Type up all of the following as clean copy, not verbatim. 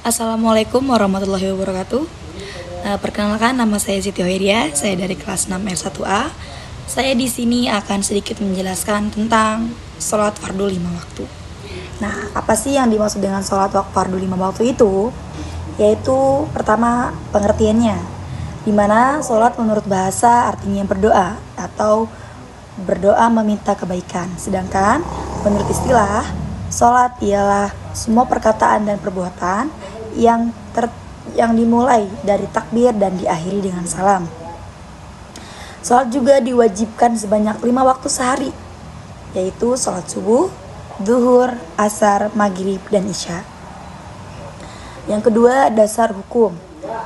Assalamualaikum warahmatullahi wabarakatuh. Perkenalkan, nama saya Siti Hoiria. Saya dari kelas 6 R1A. Saya di sini akan sedikit menjelaskan tentang sholat fardu 5 waktu. Nah, apa sih yang dimaksud dengan sholat fardu 5 waktu itu? Yaitu pertama, pengertiannya, di mana sholat menurut bahasa artinya berdoa atau berdoa meminta kebaikan. Sedangkan menurut istilah, sholat ialah semua perkataan dan perbuatan yang dimulai dari takbir dan diakhiri dengan salam. Sholat juga diwajibkan sebanyak 5 waktu sehari, yaitu sholat subuh, zuhur, asar, maghrib, dan isya. Yang kedua, dasar hukum.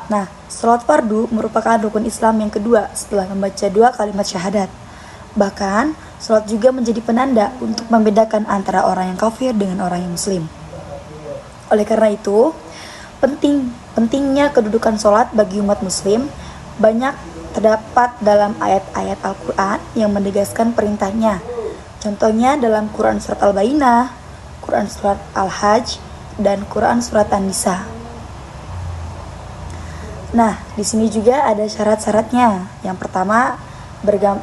Nah, sholat fardu merupakan rukun Islam yang kedua setelah membaca 2 kalimat syahadat. Bahkan, sholat juga menjadi penanda untuk membedakan antara orang yang kafir dengan orang yang muslim. Oleh karena itu, pentingnya kedudukan sholat bagi umat muslim banyak terdapat dalam ayat-ayat Al-Quran yang menegaskan perintahnya. Contohnya dalam Quran Surat Al-Bayyinah, Quran Surat Al-Hajj, dan Quran Surat An-Nisa. Nah, di sini juga ada syarat-syaratnya. Yang pertama,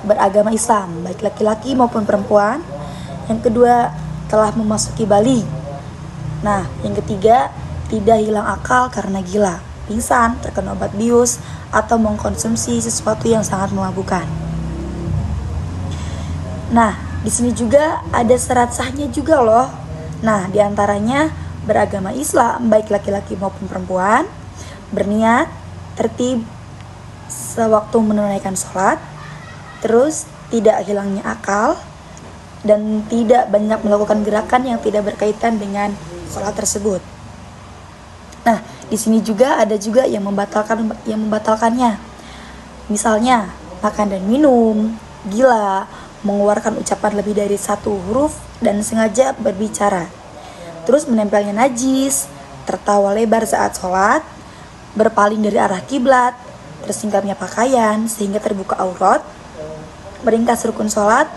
beragama Islam, baik laki-laki maupun perempuan. Yang kedua, telah memasuki baligh. Nah, yang ketiga, tidak hilang akal karena gila, pingsan, terkena obat bius, atau mengkonsumsi sesuatu yang sangat memabukkan. Nah, di sini juga ada syarat sahnya juga loh. Nah, diantaranya beragama Islam, baik laki-laki maupun perempuan, berniat, tertib sewaktu menunaikan sholat, terus tidak hilangnya akal, dan tidak banyak melakukan gerakan yang tidak berkaitan dengan sholat tersebut. Nah, di sini juga ada juga yang membatalkannya. Misalnya, makan dan minum, gila, mengeluarkan ucapan lebih dari 1 huruf dan sengaja berbicara. Terus menempelnya najis, tertawa lebar saat sholat, berpaling dari arah kiblat, tersingkapnya pakaian sehingga terbuka aurat, meringkas rukun sholat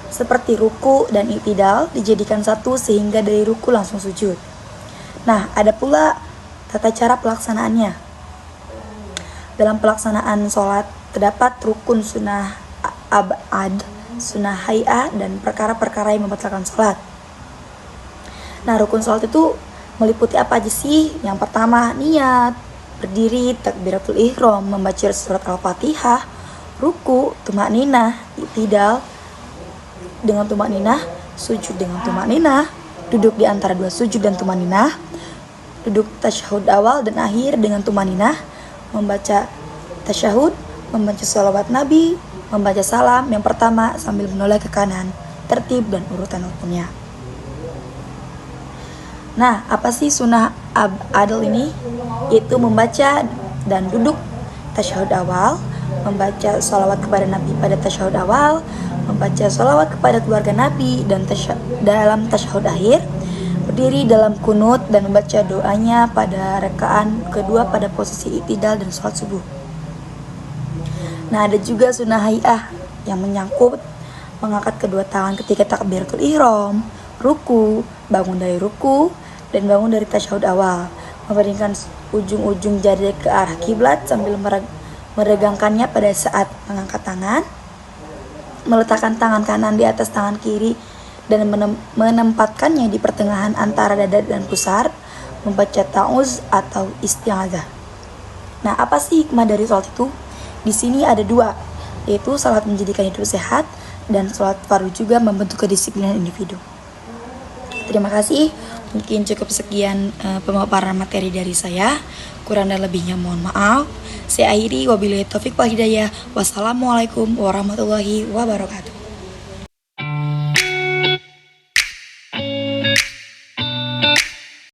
seperti ruku dan i'tidal dijadikan satu sehingga dari ruku langsung sujud. Nah, ada pula tata cara pelaksanaannya. Dalam pelaksanaan sholat terdapat rukun sunnah abad, sunnah hay'ah, dan perkara-perkara yang membatalkan sholat. Nah, rukun sholat itu meliputi apa aja sih? Yang pertama, niat, berdiri, takbiratul ihram, membaca surat Al-Fatihah, ruku, tumakninah, i'tidal dengan tumakninah, sujud dengan tumakninah, duduk di antara 2 sujud dan tumakninah, duduk tasyahud awal dan akhir dengan tumakninah, membaca tasyahud, membaca sholawat Nabi, membaca salam yang pertama sambil menoleh ke kanan, tertib dan urutan rukunnya. Nah, apa sih sunnah adil ini? Yaitu membaca dan duduk tasyahud awal, membaca sholawat kepada Nabi pada tasyahud awal, membaca sholawat kepada keluarga Nabi dan dalam tasyahud akhir, berdiri dalam kunut dan membaca doanya pada rekaan kedua pada posisi i'tidal dan sholat subuh. Nah, ada juga sunnah hay'ah yang menyangkut mengangkat kedua tangan ketika takbiratul ihram, ruku, bangun dari ruku, dan bangun dari tasyahud awal, memalingkan ujung-ujung jari ke arah kiblat sambil meregangkannya pada saat mengangkat tangan, meletakkan tangan kanan di atas tangan kiri dan menempatkannya di pertengahan antara dada dan pusar, membaca ta'uz atau isti'adzah. Nah, apa sih hikmah dari sholat itu? Di sini ada 2, yaitu sholat menjadikan hidup sehat dan sholat fardu juga membentuk kedisiplinan individu. Terima kasih. Mungkin cukup sekian pemaparan materi dari saya. Kurang dan lebihnya mohon maaf. Saya akhiri, wabillahi taufik wal hidayah. Wassalamualaikum warahmatullahi wabarakatuh.